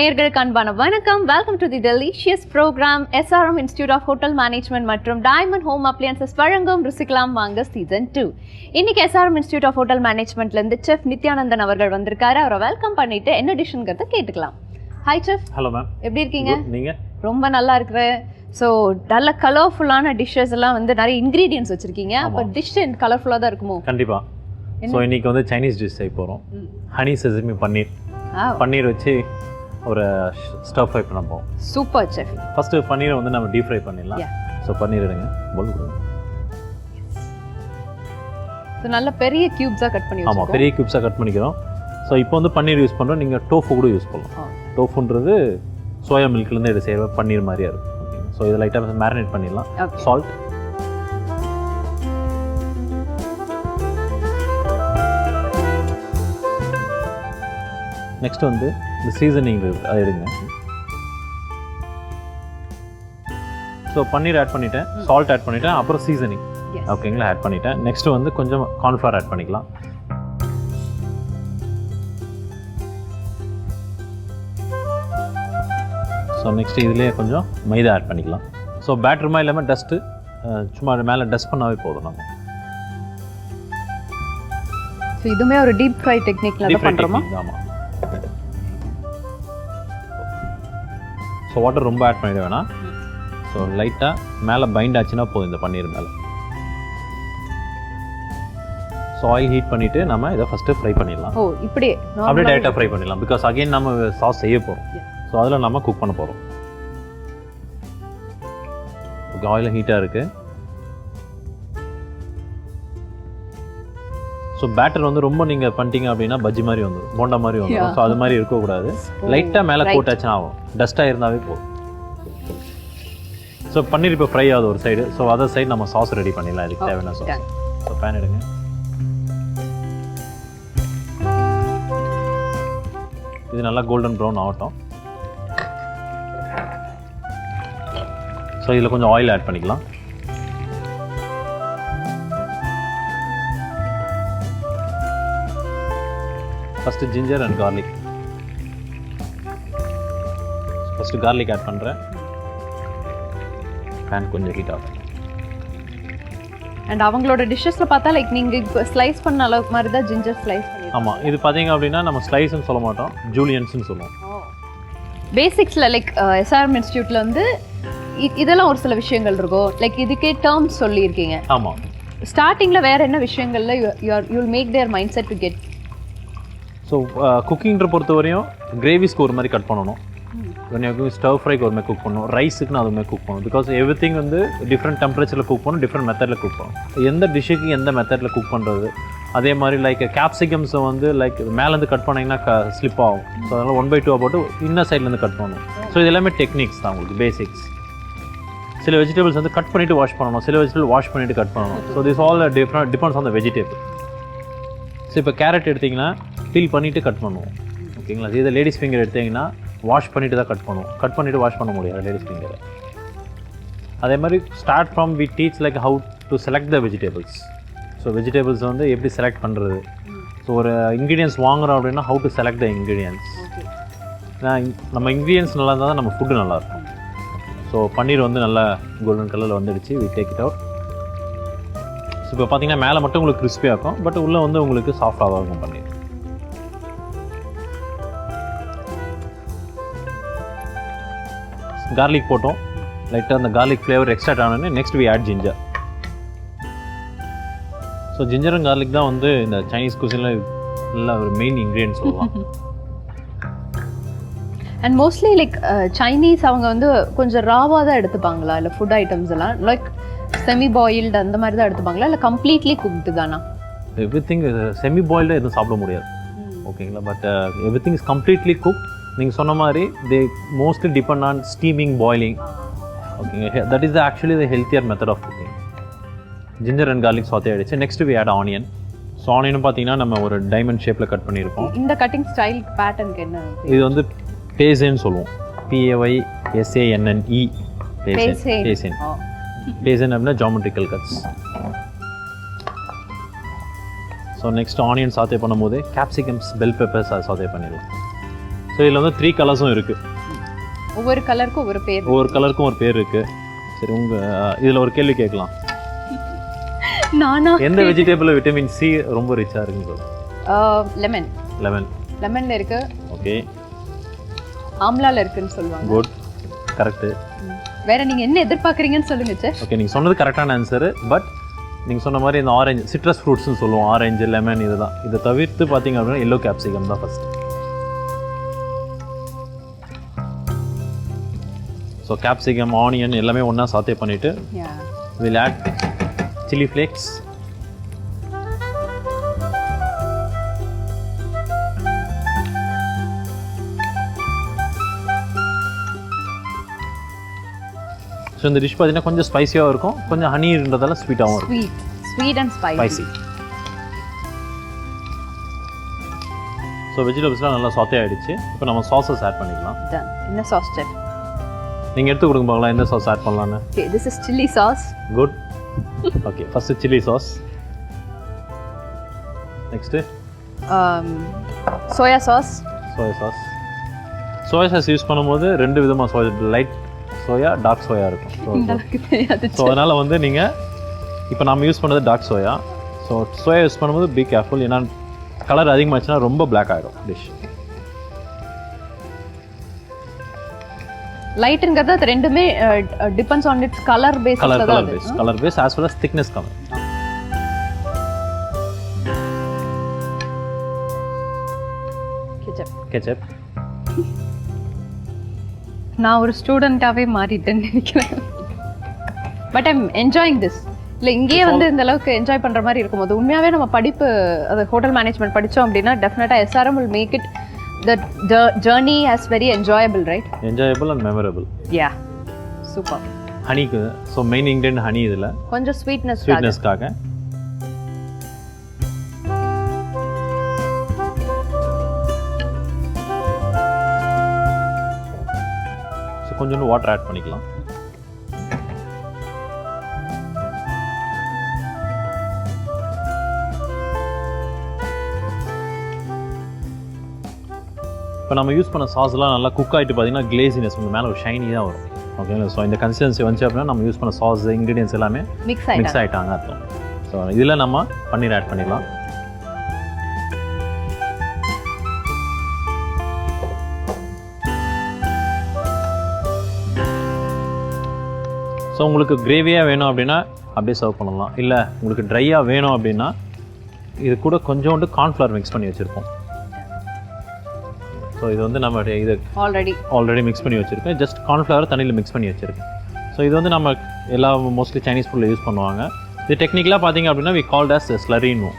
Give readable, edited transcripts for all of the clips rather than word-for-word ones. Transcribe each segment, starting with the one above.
நேயர்களுக்கு அன்பான வணக்கம். Welcome to the delicious programme. SRM institute of hotel management மற்றும் டைமண்ட் ஹோம் அப்ளையன்சஸ் வழங்கும் ருசிக்கலாம் வாங்க சீசன் 2. இன்னைக்கு SRM இன்ஸ்டிடியூட் ஆஃப் ஹோட்டல் மேனேஜ்மெண்ட்ல இருந்து செஃப் நித்யானந்தன் அவர்கள் வந்திருக்காரு. அவரை வெல்கம் பண்ணிட்டு என்ன டிஷ்ங்கிறத கேட்டுக்கலாம். Hi chef. Hello ma'am. எப்படி இருக்கீங்க? நீங்க? ரொம்ப நல்லா இருக்கிறேன். ஸோ நல்ல கலர்ஃபுல்லான டிஷ்ஷஸ் எல்லாம் வந்து நிறைய இன்க்ரீடியன்ஸ் வச்சிருக்கீங்க. அப்போ டிஷ் கலர்ஃபுல்லாக தான் இருக்குமோ? கண்டிப்பா. ஸோ இன்னைக்கு வந்து சைனீஸ் டிஷ் செய்ய போகிறோம். ஹனி செசமி பன்னீர். பன்னீர் வச்சு ஒரு ஸ்டர் ஃப்ரை பண்ண போகிறோம். Super chef. ஃபர்ஸ்ட் பன்னீரை வந்து நம்ம டீப் ஃப்ரை பண்ணிடலாம். ஸோ பன்னீர் எடுங்க, போல் கொடுங்க. ஸோ நல்ல பெரிய க்யூப்ஸாக கட் பண்ணி. ஆமாம், பெரிய க்யூப்ஸாக கட் பண்ணிக்கிறோம். ஸோ இப்போ வந்து பன்னீர் யூஸ் பண்ணுறோம். நீங்கள் டோஃபு கூட யூஸ் பண்ணலாம். டோஃபுன்றது சோயா மில்க்லேருந்து எடுத்து செய்கிற பன்னீர் மாதிரியா இருக்கும். ஓகே, ஸோ இதை லைட்டாக மேரினேட் பண்ணிடலாம். சால்ட், நெக்ஸ்ட் வந்து இந்த சீசனிங் அதை எடுங்க. ஸோ பன்னீர் ஆட் பண்ணிட்டேன், சால்ட் ஆட் பண்ணிட்டேன், அப்புறம் சீசனிங் ஓகேங்களா ஆட் பண்ணிட்டேன். நெக்ஸ்ட் வந்து கொஞ்சம் கார்ன்ஃப்ளவர் ஆட் பண்ணிக்கலாம். ஸோ நெக்ஸ்ட் இதுலேயே கொஞ்சம் மைதா ஆட் பண்ணிக்கலாம். ஸோ பேட்டருமா இல்லாமல் டஸ்ட்டு சும்மா மேலே டஸ்ட் பண்ணாவே போதும். நம்ம ஸோ இதுவுமே ஒரு டீப் ஃப்ரை டெக்னிக்ல பண்ணுறோமா? ஆமாம். ஸோ வாட்டர் ரொம்ப ஆட் பண்ணிட வேணாம். ஸோ லைட்டாக மேலே பைண்ட் ஆச்சுன்னா போதும் இந்த பன்னீர் மேலே. ஸோ ஆயில் ஹீட் பண்ணிவிட்டு நம்ம இதை ஃபஸ்ட்டு ஃப்ரை பண்ணிடலாம். ஓ, இப்படியே அப்படியே டேரெக்டாக ஃப்ரை பண்ணிடலாம். பிகாஸ் அகைன் நம்ம சாஸ் செய்ய போகிறோம். ஸோ அதில் நம்ம குக் பண்ண போகிறோம். ஓகே, ஆயில் ஹீட்டாக இருக்குது. ஸோ பேட்டர் வந்து ரொம்ப நீங்கள் பண்ணிட்டீங்க அப்படின்னா பஜ்ஜி மாதிரி வந்துடும், போண்டா மாதிரி வந்துடும். ஸோ அது மாதிரி இருக்கக்கூடாது. லைட்டாக மேலே கோட் ஆச்சுன்னா ஆகும், டஸ்ட்டாக இருந்தாவே போதும். ஸோ பன்னீர் இப்போ ஃப்ரை ஆகுது ஒரு சைடு. ஸோ அதர் சைடு நம்ம சாஸ் ரெடி பண்ணிடலாம். இதுக்கு தேவையான சாஸ். ஸோ பேன் எடுங்க. இது நல்லா கோல்டன் ப்ரௌன் ஆகட்டும். ஸோ இதில் கொஞ்சம் ஆயில் ஆட் பண்ணிக்கலாம். First ginger and garlic. First garlic add பண்ணுறேன். பேன் கொஞ்சம் ஹீட் ஆகும். அண்ட் அவங்களோட டிஷ்ஷஸில் பார்த்தா லைக் நீங்கள் இப்போ ஸ்லைஸ் பண்ண அளவுக்கு மாதிரி தான் ஜிஞ்சர் ஸ்லைஸ் பண்ணி. ஆமாம், இது பார்த்தீங்க அப்படின்னா நம்ம ஸ்லைஸ்ன்னு சொல்ல மாட்டோம், ஜூலியன்ஸ்னு சொல்லுவோம். பேசிக்ஸில் லைக் SRM இன்ஸ்டியூட்டில் வந்து இதெல்லாம் ஒரு சில விஷயங்கள் இருக்கும். லைக் இதுக்கே டேர்ம்ஸ் சொல்லியிருக்கீங்க. ஆமாம். ஸ்டார்டிங்கில் வேறு என்ன விஷயங்களில் you make their mind set to get. So குக்கிங்கிற பொறுத்த வரையும் கிரேவிஸ்க்கு ஒரு மாதிரி கட் பண்ணணும். ஸ்டர் ஃப்ரைக்கு ஒரு மாதிரி குக் பண்ணணும். ரைஸுக்குன்னு அது மாதிரி குக் பண்ணணும். பிகாஸ் எவ்ரி திங் வந்து டிஃப்ரெண்ட் டெம்பரேச்சரில் குக் பண்ணணும், டிஃப்ரெண்ட் மெத்தடில் குக் பண்ணணும். எந்த டிஷ்ஷுக்கு எந்த மெத்தடில் குக் பண்ணுறது. அதே மாதிரி லைக் கேப்சிகம்ஸை வந்து லைக் மேலேருந்து கட் பண்ணிங்கன்னா ஸ்லிப் ஆகும். ஸோ அதனால் 1/2 போட்டு இன்னர் சைட்லேருந்து கட் பண்ணணும். ஸோ இது எல்லாமே டெக்னிக்ஸ் தான் உங்களுக்கு, பேசிக்ஸ். சில வெஜிடபிள்ஸ் வந்து கட் பண்ணிவிட்டு வாஷ் பண்ணணும், சில வெஜிடபிள் வாஷ் பண்ணிவிட்டு கட் பண்ணணும். So this all depends on the vegetable. So இப்போ கேரட் எடுத்திங்கன்னா பீல் பண்ணிவிட்டு கட் பண்ணுவோம். ஓகேங்களா? இதை லேடிஸ் ஃபிங்கர் எடுத்திங்கன்னா வாஷ் பண்ணிவிட்டு தான் கட் பண்ணுவோம். கட் பண்ணிவிட்டு வாஷ் பண்ண முடியாது லேடிஸ் ஃபிங்கரை. அதே மாதிரி start from we teach like how to select the vegetables. So vegetables வந்து எப்படி செலக்ட் பண்ணுறது. ஸோ ஒரு இன்க்ரீடியன்ஸ் வாங்குகிறோம் அப்படின்னா how to select the ingredients. நம்ம இன்க்ரீடியன்ஸ் நல்லா இருந்தால் தான் நம்ம ஃபுட்டு நல்லாயிருக்கும். ஸோ பன்னீர் வந்து நல்லா கோல்டன் கலரில் வந்துடுச்சு. We take it out. So இப்போ பார்த்தீங்கன்னா மேலே மட்டும் உங்களுக்கு கிறிஸ்பியாக இருக்கும், பட் உள்ளே வந்து உங்களுக்கு சாஃப்டாக இருக்கும் பன்னீர். கார்லிக் போட்டோம். லைட்டாக அந்த கார்லிக் ஃப்ளேவர் எக்ஸ்ட்ரா ஆனோடனே next we add ginger. So ginger and garlic தான் வந்து இந்த சைனீஸ் குசினில் நல்ல ஒரு மெயின் இன்க்ரீடியன்ட் சொல்லலாம். அண்ட் மோஸ்ட்லி லைக் சைனீஸ் அவங்க வந்து கொஞ்சம் ராவாக தான் எடுத்துப்பாங்களா, இல்லை ஃபுட் ஐட்டம்ஸ் எல்லாம் லைக் செமி பாயில்டு அந்த மாதிரி தான் எடுத்துப்பாங்களா, இல்லை கம்ப்ளீட்லி குக்டு தானா? எவ்ரி திங் செமி பாயில்டாக எதுவும் சாப்பிட முடியாது. ஓகேங்களா? But everything is completely cook. நீங்கள் சொன்ன மாதிரி they mostly depend on steaming, boiling. ஓகேங்க, that is actually the healthier method of cooking. Ginger and garlic sauté ஆகிடுச்சு. Next we add onion. So ஆனியனும் பார்த்தீங்கன்னா நம்ம ஒரு டைமண்ட் ஷேப்பில் கட் பண்ணியிருக்கோம். இந்த கட்டிங் ஸ்டைல் பேட்டர்னுக்கு என்ன? இது வந்து பேசேன்னு சொல்லுவோம். PAYSANNE. பேசேன். பேசன் அப்படின்னா geometrical cuts. So next onion sauté பண்ணும்போது கேப்சிகம்ஸ், பெல் பெப்பர்ஸ் அதை சாத்தே பண்ணிடலாம். ஸோ இதில் வந்து 3 கலர்ஸும் இருக்குது. ஒவ்வொரு கலருக்கும் ஒரு பேர். ஒவ்வொரு கலருக்கும் ஒரு பேர் இருக்குது. சரி, இதில் ஒரு கேள்வி கேட்கலாம். நானா? எந்த வெஜிடபிள் விட்டமின் சி ரொம்ப ரிச்சாக இருக்குன்னு சொல்லுங்கள். லெமன். லெமனில் இருக்கு. ஓகே. ஆம்லால இருக்குன்னு சொல்லுவாங்க. Good, correct. வேற நீங்கள் என்ன எதிர்பார்க்குறீங்கன்னு சொல்லுங்க சார். ஓகே, நீங்கள் சொன்னது கரெக்டான ஆன்சரு. பட் நீங்கள் சொன்ன மாதிரி இந்த ஆரஞ்சு சிட்ரஸ் ஃப்ரூட்ஸ்னு சொல்லுவோம், ஆரஞ்சு, லெமன், இதுதான். இதை தவிர்த்து பார்த்தீங்க அப்படின்னா எல்லோ கேப்சிகம் தான் ஃபஸ்ட்டு. ஸோ கேப்சிகம், ஆனியன் எல்லாமே ஒன்றா சாத்தே பண்ணிவிட்டு will add chilli flakes. So இந்த டிஷ் பார்த்தீங்கன்னா கொஞ்சம் ஸ்பைசியாகவும் இருக்கும், கொஞ்சம் ஹனின்றதால ஸ்வீட்டாகவும் இருக்கும். Sweet and spicy. ஸோ வெஜிடபிள்ஸ்லாம் நல்லா சாத்தே ஆகிடுச்சு. இப்போ நம்ம சாஸஸ் ஆட் பண்ணிக்கலாம். என்ன சாஸ் சார்? நீங்கள் எடுத்து கொடுங்க பார்க்கலாம் எந்த சாஸ் ஆட் பண்ணலான்னு. Okay, this is chilli sauce. Good. Okay, first chilli sauce. Next soya sauce. Soya sauce use பண்ணும்போது 2 விதமாக soya, light soya, dark soya இருக்கும். ஸோ அதனால் வந்து நீங்கள் இப்போ நம்ம யூஸ் பண்ணுறது dark soya. So soya use பண்ணும்போது பி கேர்ஃபுல், ஏன்னா கலர் அதிகமாகிடுச்சுன்னா ரொம்ப பிளாக் ஆகிடும் டிஷ். லைட்டுங்கிறது அது ரெண்டுமே depends on its colour base. Colour base as well as thickness colour. Ketchup. நான் ஒரு ஸ்டூடெண்ட்டாகவே மாறிட்டேன்னு நினைக்கிறேன். But I'm enjoying this. இல்லை, இங்கேயே வந்து இந்த அளவுக்கு என்ஜாய் பண்ணுற மாதிரி இருக்கும்போது உண்மையாகவே நம்ம படிப்பு, அது ஹோட்டல் மேனேஜ்மெண்ட் படித்தோம் அப்படின்னா டெஃபினட்டாக SRM will make it the journey as very enjoyable, right? Enjoyable and memorable. Yeah, super. Honey, so main ingredient honey idhula. Konja sweetness kaga. So konjam water add panikalam. இப்போ நம்ம use பண்ண சாஸ்லாம் நல்லா cook ஆகிட்டு பார்த்தீங்கன்னா கிளேசினஸ் உங்கள் மேலே ஒரு ஷைனி தான் வரும். ஓகேங்களா? ஸோ இந்த கன்சிஸ்டன்சி வந்துச்சு அப்படின்னா நம்ம யூஸ் பண்ண சாஸ் இன்க்ரீடியன்ஸ் எல்லாமே மிக்ஸ் ஆகிட்டாங்க அர்த்தம். ஸோ இதில் நம்ம பன்னீர் ஆட் பண்ணிடலாம். ஸோ உங்களுக்கு கிரேவியாக வேணும் அப்படின்னா அப்படியே சர்வ் பண்ணலாம். இல்லை உங்களுக்கு ட்ரையாக வேணும் அப்படின்னா இது கூட கொஞ்சோண்டு கார்ன்ஃப்ளவர் மிக்ஸ் பண்ணி வச்சுருப்போம். ஸோ இது வந்து நம்ம இது ஆல்ரெடி மிக்ஸ் பண்ணி வச்சுருக்கேன். ஜஸ்ட் கார்ன்ஃப்ளவர் தண்ணியில் மிக்ஸ் பண்ணி வச்சுருக்கேன். ஸோ இது வந்து நம்ம எல்லா மோஸ்ட்லி சைனீஸ் ஃபுட்டில் யூஸ் பண்ணுவாங்க. இது டெக்னிக்கலாக பார்த்தீங்க அப்படின்னா வி கால்ட் அஸ் ஸ்லரின்னு.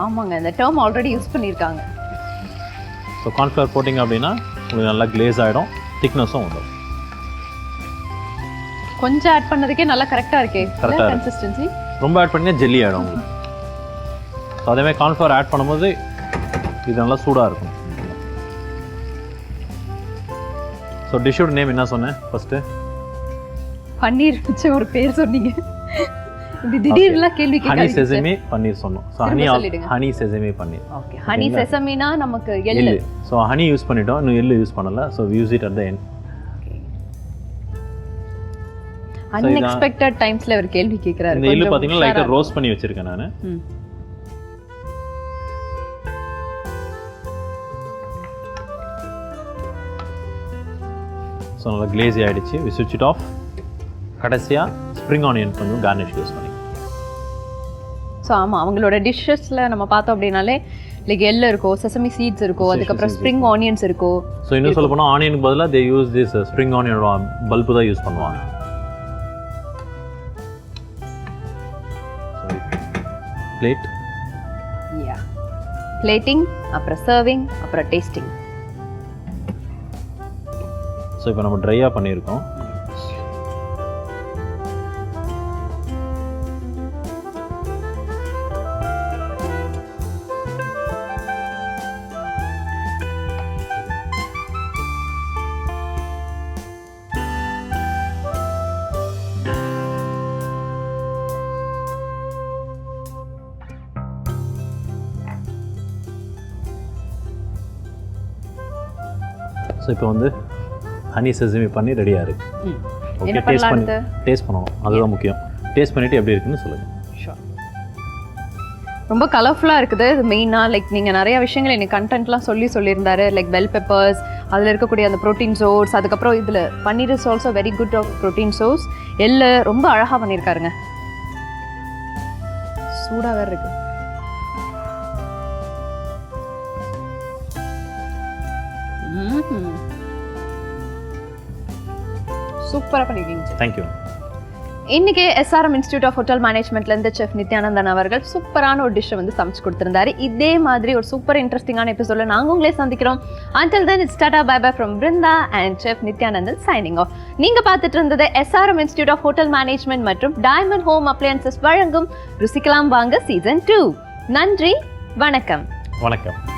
ஆமாங்க, இந்த டேர்ம் ஆல்ரெடி யூஸ் பண்ணியிருக்காங்க. ஸோ கார்ன்ஃப்ளவர் போட்டிங்க அப்படின்னா உங்களுக்கு நல்லா கிளேஸ் ஆகிடும், திக்னஸும் வந்துடும். கொஞ்சம் ஆட் பண்ணதுக்கே நல்லா கரெக்டாக இருக்கே கன்சிஸ்டன்சி. ரொம்ப ஆட் பண்ணினா ஜெல்லி ஆகிடும் உங்களுக்கு. ஸோ அதேமாதிரி கார்ன்ஃப்ளவர் ஆட் பண்ணும்போது இது நல்லா சூடாக இருக்கும். ஸோ டிஷ்ஷோட நேம் என்ன சொன்னேன் ஃபஸ்ட்டு? பன்னீர் வச்சு ஒரு பேர் சொன்னீங்க. திடீர்லாம் கேள்வி ஹனி செசமி பன்னீர் சொன்னோம். ஸோ ஹனி செசமி பன்னீர். ஓகே, ஹனி செசமினா நமக்கு எள்ளு. ஸோ ஹனி யூஸ் பண்ணிட்டோம், இன்னும் எள்ளு யூஸ் பண்ணல. So use it at the end. Unexpected டைம்ஸ்ல ஒரு கேள்வி கேக்குறாரு. இந்த எள்ளு பாத்தீங்கன்னா லைட்டா ரோஸ்ட் பண்ணி வச்சிருக்கேன் நானு. ஸோ நல்லா கிளேஸி ஆகிடுச்சு. வி ஸ்விட்ச் இட் ஆஃப். கடைசியாக ஸ்ப்ரிங் ஆனியன் கொஞ்சம் கார்னிஷ் யூஸ் பண்ணி. ஸோ ஆமாம், அவங்களோட டிஷ்ஷஸில் நம்ம பார்த்தோம் அப்படின்னாலே லைக் எள்ளு இருக்கும், செசமி சீட்ஸ் இருக்கும், அதுக்கப்புறம் ஸ்ப்ரிங் ஆனியன்ஸ் இருக்கும். ஸோ இன்னும் சொல்ல போனால் ஆனியனுக்கு பதிலாக they use this spring onion bulb தான் யூஸ் பண்ணுவாங்க. பிளேட், பிளேட்டிங், அப்புறம் சர்விங், அப்புறம் டேஸ்டிங். ஸோ இப்போ நம்ம ட்ரையாக பண்ணியிருக்கோம். ஸோ இப்போ வந்து ஹனி செசமி பண்ணி ரெடியாக இருக்கு. ஓகே, டேஸ்ட் பண்ணணும், அதுதான் முக்கியம். டேஸ்ட் பண்ணிவிட்டு எப்படி இருக்குன்னு சொல்லுங்கள். ரொம்ப கலர்ஃபுல்லாக இருக்குது. இது மெயினாக லைக் நீங்கள் நிறைய விஷயங்கள் எனக்கு கண்டென்ட்லாம் சொல்லியிருந்தாரு. லைக் பெல் பெப்பர்ஸ், அதில் இருக்கக்கூடிய அந்த ப்ரோட்டீன் சோர்ஸ், அதுக்கப்புறம் இதில் paneer is also very good of protein source. எள்ளு ரொம்ப அழகாக பண்ணியிருக்காருங்க. சூடாக வேறு இருக்கு. சூப்பராக பண்ணியிருக்கீங்க. தேங்க்யூ. இன்னைக்கு எஸ்ஆர்எம் இன்ஸ்டியூட் ஆஃப் ஹோட்டல் மேனேஜ்மெண்ட்லேருந்து செஃப் நித்யானந்தன் அவர்கள் சூப்பரான ஒரு டிஷ்ஷை வந்து சமைச்சு கொடுத்துருந்தாரு. இதே மாதிரி ஒரு சூப்பர் இன்ட்ரெஸ்டிங்கான எபிசோட நாங்கள் உங்களே சந்திக்கிறோம். Until then, it's tata bye bye from Brinda and Chef Nithyanandan signing off. நீங்க பார்த்துட்டு இருந்தது SRM institute of hotel management மற்றும் டைமண்ட் ஹோம் அப்ளையன்சஸ் வழங்கும் ருசிக்கலாம் வாங்க சீசன் 2. நன்றி, வணக்கம். வணக்கம்.